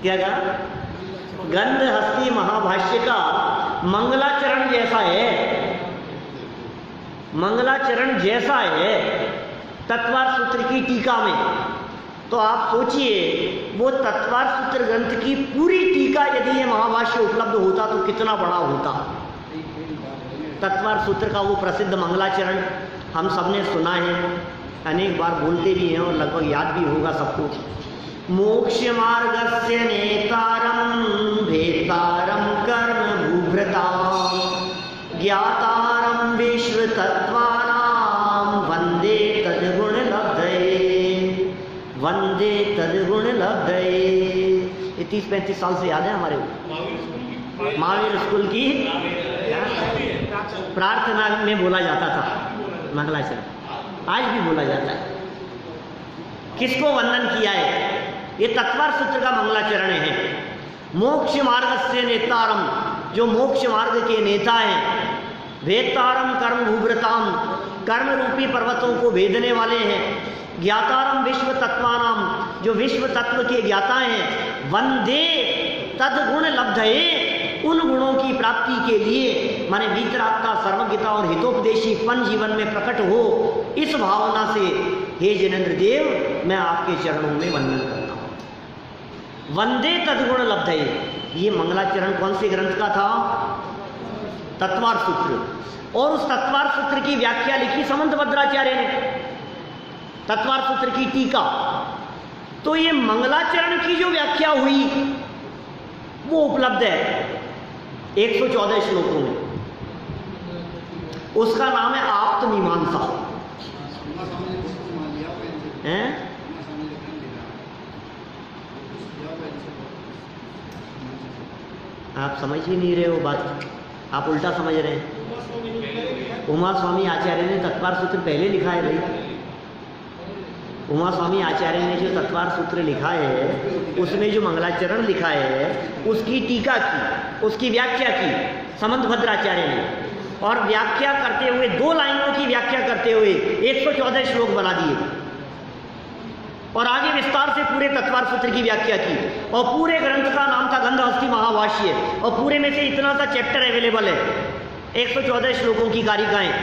क्या कहा? गंधहस्ती महाभाष्य का मंगलाचरण जैसा है, मंगलाचरण जैसा है तत्वार्थ सूत्र की टीका में। तो आप सोचिए वो तत्वार्थ सूत्र ग्रंथ की पूरी टीका यदि ये महाभाष्य उपलब्ध होता तो कितना बड़ा होता। तत्वार्थ सूत्र का वो प्रसिद्ध मंगलाचरण हम सबने सुना है, अनेक बार बोलते भी हैं और लगभग याद भी होगा सबको। मोक्ष मार्गस्य नेतारं भेतारं कर्म भूभृतां ज्ञातारं विश्वतत्त्वानां वन्दे तद्गुण लब्धये, वन्दे तद्गुण लब्धये। ये 30-35 साल से याद है हमारे को। महावीर स्कूल की प्रार्थना में बोला जाता था मंगलाचरण, आज भी बोला जाता है। किसको वंदन किया है? ये तत्वार्थ सूत्र का मंगलाचरण है। मोक्ष मार्ग से नेतारम, जो मोक्ष मार्ग के नेता हैं, वेत्तारम कर्म भूभृताम, कर्म रूपी पर्वतों को भेदने वाले हैं। ज्ञातारम विश्व तत्वानाम, जो विश्व तत्व के ज्ञाता हैं। वंदे तद्गुण लब्धये, उन गुणों की प्राप्ति के लिए माने वीतरागता, सर्वज्ञता और हितोपदेशीपन जीवन में प्रकट हो, इस भावना से हे जिनेंद्र देव मैं आपके चरणों में वंदन करता हूँ। वंदे तद्गुण लब्धये, ये मंगलाचरण कौन से ग्रंथ का था? तत्वार सूत्र। और उस तत्वार सूत्र की व्याख्या लिखी समंत भद्राचार्य ने, तत्वार सूत्र की टीका। तो ये मंगलाचरण की जो व्याख्या हुई वो उपलब्ध है 114 श्लोकों में। उसका नाम है आप्त मीमांसा। हैं? आप समझ ही नहीं रहे हो बात, आप उल्टा समझ रहे हैं। उमा स्वामी आचार्य ने तत्वार सूत्र पहले लिखा है भाई। उमा स्वामी आचार्य ने जो तत्वार सूत्र लिखा है उसमें जो मंगलाचरण लिखा है उसकी टीका की, उसकी व्याख्या की समंत भद्राचार्य ने। और व्याख्या करते हुए 2 लाइनों की व्याख्या करते हुए 114 श्लोक बना दिए और आगे विस्तार से पूरे तत्वार सूत्र की व्याख्या की। और पूरे ग्रंथ का नाम था गंधहस्ती महाभाष्य। और पूरे में से इतना सा चैप्टर अवेलेबल है, 114 श्लोकों की कारिकाएं।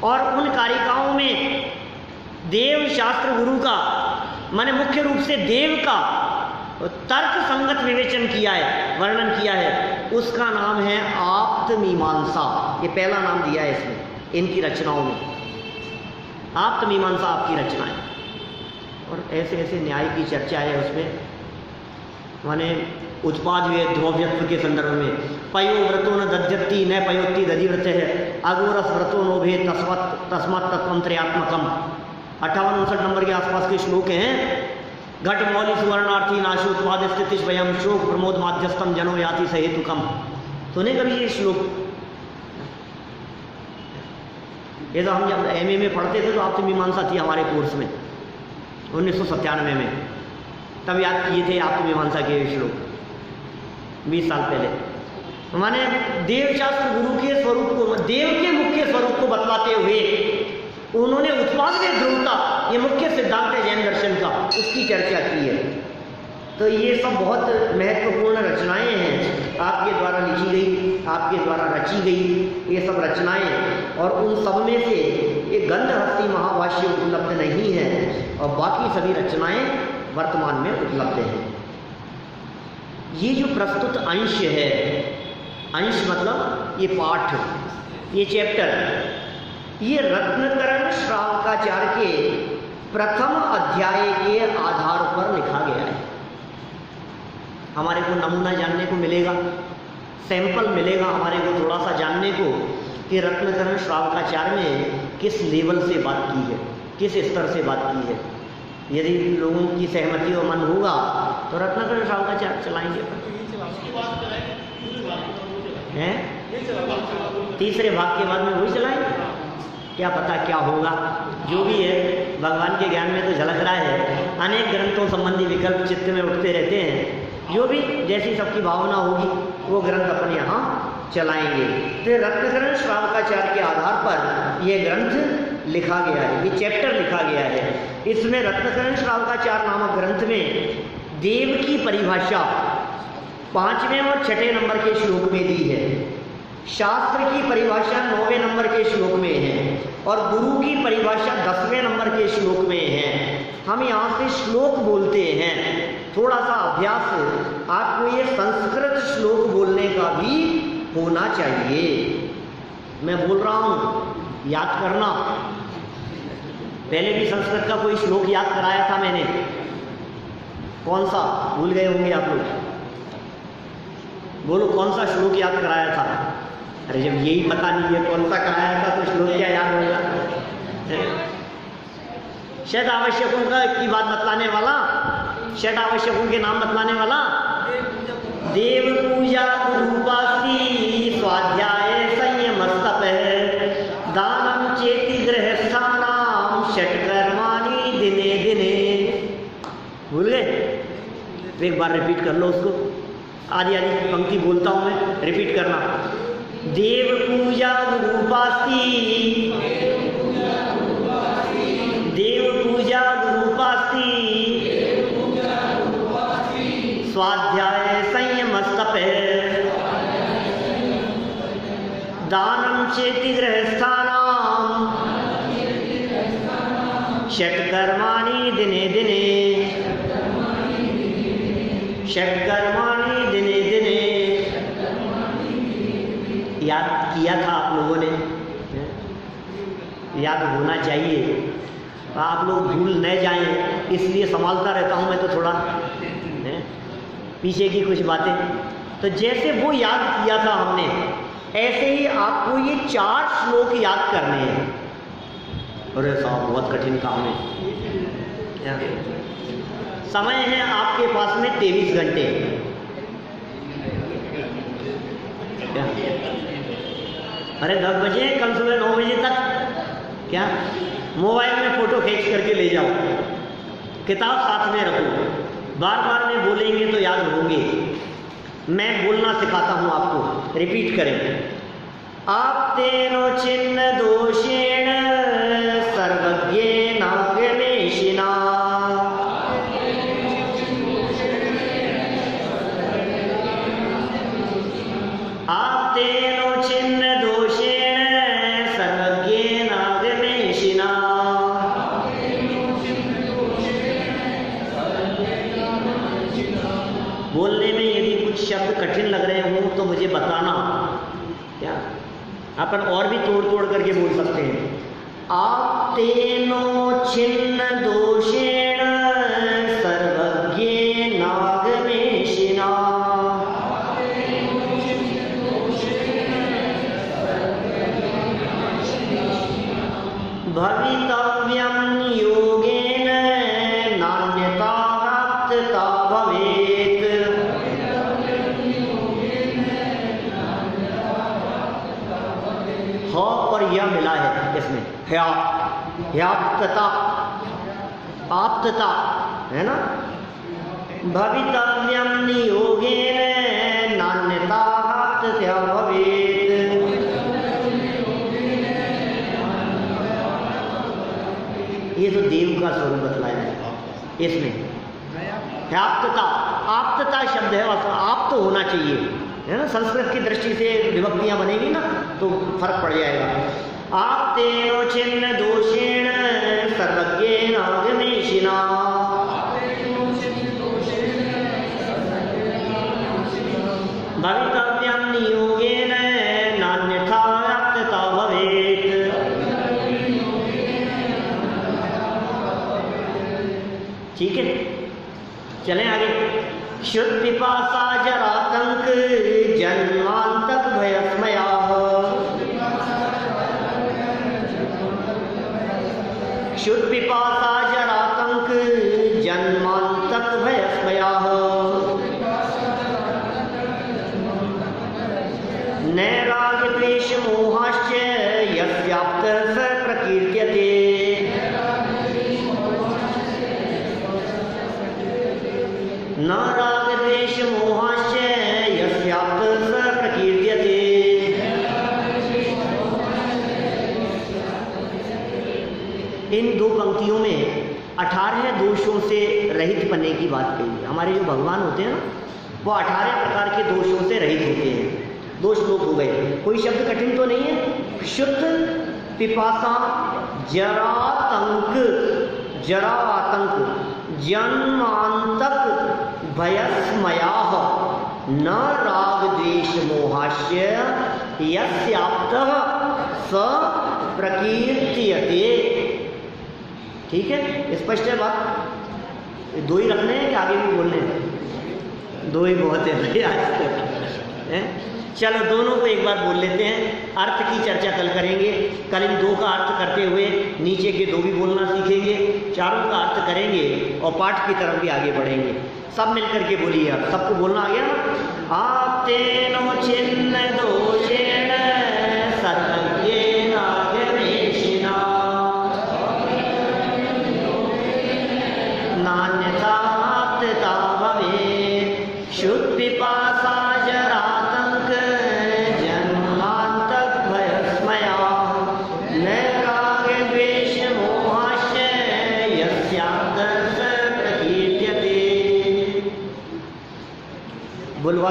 और उन कारिकाओं में देव शास्त्र गुरु का माने मुख्य रूप से देव का तर्क संगत विवेचन किया है, वर्णन किया है। उसका नाम है आप्त मीमांसा। ये पहला नाम दिया है इसमें, इनकी रचनाओं में आप्त मीमांसा आपकी रचना है। और ऐसे ऐसे न्याय की चर्चा है उसमें, माने उत्पाद ध्रुव्यत्व के संदर्भ में पयो व्रतो न दध्यति न पयोति दधिव्रत है, अगोरस व्रतो नो भे तस्मात् तत्वं त्रयात्मकम। 58-59 नंबर के आसपास के श्लोक हैं। घट मौलि सुवर्णार्थी नाशोत्पाद स्थिति स्वयं शोक प्रमोद माध्यस्थम जनो याति सहेतुकम। सुने कभी ये श्लोक? ये तो हम जब एमए में पढ़ते थे तो आपसे मीमांसा थी हमारे कोर्स में 1997 में, तब याद किए थे आपको मीमांसा के श्लोक 20 साल पहले। माने देवशास्त्र गुरु के स्वरूप को, देव के मुख्य स्वरूप को बतलाते हुए उन्होंने उत्पाद में ध्रुवता, ये मुख्य सिद्धांत है जैन दर्शन का, उसकी चर्चा की है। तो ये सब बहुत महत्वपूर्ण रचनाएं हैं, आपके द्वारा लिखी गई, आपके द्वारा रची गई ये सब रचनाएं। और उन सब में से ये गंधहस्ती महाभाष्य उपलब्ध नहीं है और बाकी सभी रचनाएं वर्तमान में उपलब्ध हैं। ये जो प्रस्तुत अंश है, अंश मतलब ये पाठ, ये चैप्टर, ये रत्नकरण श्रावकाचार्य के प्रथम अध्याय के आधार पर लिखा गया है। हमारे को नमूना जानने को मिलेगा, सैंपल मिलेगा हमारे को थोड़ा सा जानने को कि रत्नकरण श्रावकाचार्य ने किस लेवल से बात की है, किस स्तर से बात की है। यदि लोगों की सहमति और मन होगा तो रत्नकरण श्रावकाचार्य चलाएंगे। हैं? तीसरे भाग के बाद में वही चलाएंगे, क्या पता क्या होगा। जो भी है भगवान के ज्ञान में तो झलक रहा है। अनेक ग्रंथों संबंधी विकल्प चित्त में उठते रहते हैं। जो भी जैसी सबकी भावना होगी वो ग्रंथ अपने यहाँ चलाएंगे। तो रत्नकरण श्रावकाचार्य के आधार पर यह ग्रंथ लिखा गया है, ये चैप्टर लिखा गया है। इसमें रत्नकरण श्रावकाचार्य नामक ग्रंथ में देव की परिभाषा 5वें और 6ठे नंबर के श्लोक में दी है। शास्त्र की परिभाषा 9वें नंबर के श्लोक में है और गुरु की परिभाषा 10वें नंबर के श्लोक में है। हम यहाँ से श्लोक बोलते हैं, थोड़ा सा अभ्यास आपको ये संस्कृत श्लोक बोलने का भी होना चाहिए। मैं बोल रहा हूँ, याद करना। पहले भी संस्कृत का कोई श्लोक याद कराया था मैंने, कौन सा भूल गए होंगे आप लोग? बोलो कौन सा श्लोक याद कराया था? अरे जब यही पता नहीं है कौन सा कराया था तो श्लोक क्या याद होगा? षट आवश्यकों की बात बतलाने वाला, षट आवश्यकों के नाम बतलाने वाला, देव पूजा गुरुपासी स्वाध्याय संयम तप दानम चेति गृहस्थानाम षटकर्माणि दिने दिने। भूल गए? एक बार रिपीट कर लो उसको। आधी आधी पंक्ति बोलता हूँ मैं, रिपीट करना। देव पूजा गुरूपास्ति, देव पूजा गुरूपास्ति, स्वाध्याय संयमस्तप, दानं चेति गृहस्थानां, षट्कर्माणि दिने दिने, षट्कर्माणि दिने दिने। याद किया था आप लोगों ने, याद होना चाहिए, आप लोग भूल न जाएं, इसलिए संभालता रहता हूँ मैं तो थोड़ा पीछे की कुछ बातें। तो जैसे वो याद किया था हमने, ऐसे ही आपको ये 4 श्लोक याद करने हैं। अरे साहब बहुत कठिन काम है। समय है आपके पास में 23 घंटे। क्या? अरे 10 बजे, कल सुबह 9 बजे तक क्या मोबाइल में फ़ोटो खींच करके ले जाओ, किताब साथ में रखो, बार बार में बोलेंगे तो याद होंगे। मैं बोलना सिखाता हूँ आपको, रिपीट करें। आप तेनो छिन्न दोषेण सर्वज्ञेन गणेशिना, आप तेनो छिन्न दोषेण सर्वज्ञेन गणेशिना। बोलने में यदि कुछ शब्द कठिन लग रहे हों तो मुझे बताना, क्या अपन और भी तोड़ तोड़ करके बोल सकते हैं। आप तेनो छिन्न दोषेण सर्वज्ञेन गणेशिना, भवितव्यं योगेन नान्यथा प्राप्तता भवेत्। ह और यह मिला है इसमें, ह्याप्तता, आप्तता है ना। भवितव्यं योगेन नान्यथा प्राप्तता भवेत्। ये तो देव का स्वरूप बतलाया है इसमें। ह्याप्तता, आप्तता शब्द है, आप तो होना चाहिए, है ना। संस्कृत की दृष्टि से विभक्तियां बनेगी ना तो फर्क पड़ जाएगा। आप तेनो छिन्न दोषेण सर्वज्ञेन गणेशिना, भवितव्यं योगेन नान्यथा प्राप्तता भवेत्। ठीक है, चलें आगे। शुद्ध पिपासा जरातंक जन्मांतक भयस्मया, शुद्ध पिपासा जरातंक जन्मांतक भयस्मया, नैराग द्वेष मोहाश्च यस्याप्तः स प्रकीर्त्यते, न राग द्वेष मोहाश्च यस्याप्तः स प्रकीर्त्यते। इन 2 पंक्तियों में 18 दोषों से रहित बनने की बात कही है। हमारे जो भगवान होते हैं ना, वो 18 प्रकार के दोषों से रहित होते हैं। 2 श्लोक हो गए। कोई शब्द कठिन तो नहीं है। शुद्ध पिपासा जरातंक, जरा आतंक, जन्मांतक भयस्मयाः, न राग द्वेष मोहाश्च यस्याप्तः स प्रकीर्त्यते। ठीक है, स्पष्ट है बात। 2 ही रखने हैं कि आगे भी बोलने हैं? 2 ही बहुत है भाई आज तक। चलो दोनों को एक बार बोल लेते हैं। अर्थ की चर्चा कल करेंगे। कल इन 2 का अर्थ करते हुए नीचे के 2 भी बोलना सीखेंगे, चारों का अर्थ करेंगे और पाठ की तरफ भी आगे बढ़ेंगे। सब मिलकर के बोलिए। आप सबको बोलना आ गया ना। आप तेनो छिन्न दोषेण सर्वज्ञेन गणेशिना, नान्यथा प्राप्तता भवेत्। शुद्ध पिपासा जरातंक जन्मा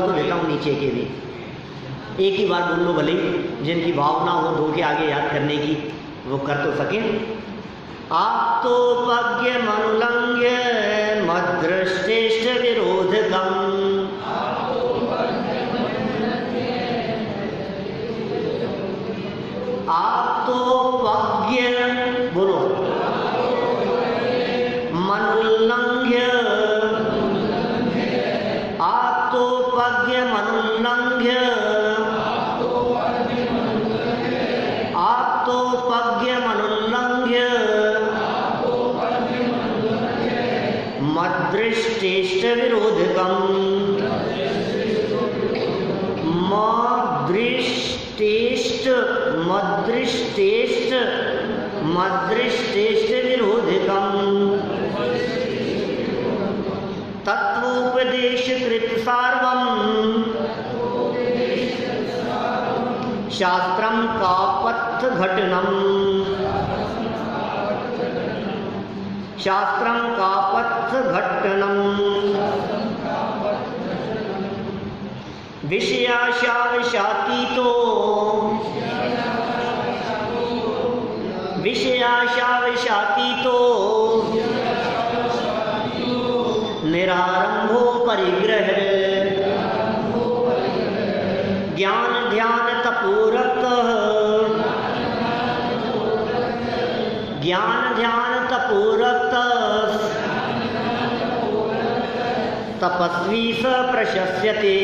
तो देता हूँ नीचे के भी। एक ही बार बोल लो भले ही, जिनकी भावना हो दो के आगे याद करने की वो कर तो सकें। आप तो पज्ञ मनुलंघ्य मद्दृष्टेष्ट विरोधकम्। आप तो पज्ञ बोलो मनुलंघ्य, आप तो पज्ञ मनुलंघ्य, आप तो पज्ञ मनुलंघ्य मद्दृष्टेष्ट विरोधकम्। मद्दृष्टेष्ट मद्दृष्टेष्ट मद्दृष्टेष्ट विरोधकम्। तत्वोपदेशकृत सार्वम् शास्त्रं कापथघटनम्। शास्त्रं कापथघटनम्। विषयाशावशातीतो विषयाशावशातीतो निरारंभो परिग्रह। ज्ञान ध्यान तपोरक्तः, ज्ञान ध्यान तपोरक्तः तपस्वी स प्रशस्यते।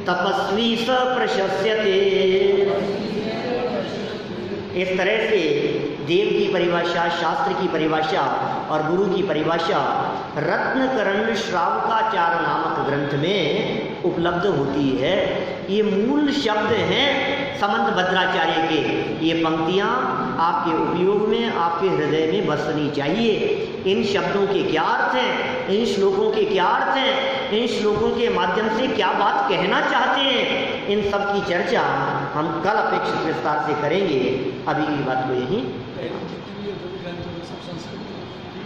तपस्वी स प्रशस्यते। इस तरह से देव की परिभाषा, शास्त्र की परिभाषा और गुरु की परिभाषा रत्नकरण श्रावकाचार नामक ग्रंथ में उपलब्ध होती है। ये मूल शब्द हैं समंत भद्राचार्य के। ये पंक्तियाँ आपके उपयोग में, आपके हृदय में बसनी चाहिए। इन शब्दों के क्या अर्थ हैं, इन श्लोकों के क्या अर्थ हैं, इन श्लोकों के माध्यम से क्या बात कहना चाहते हैं, इन सब की चर्चा हम कल अपेक्षित विस्तार से करेंगे। अभी की बात को यहीं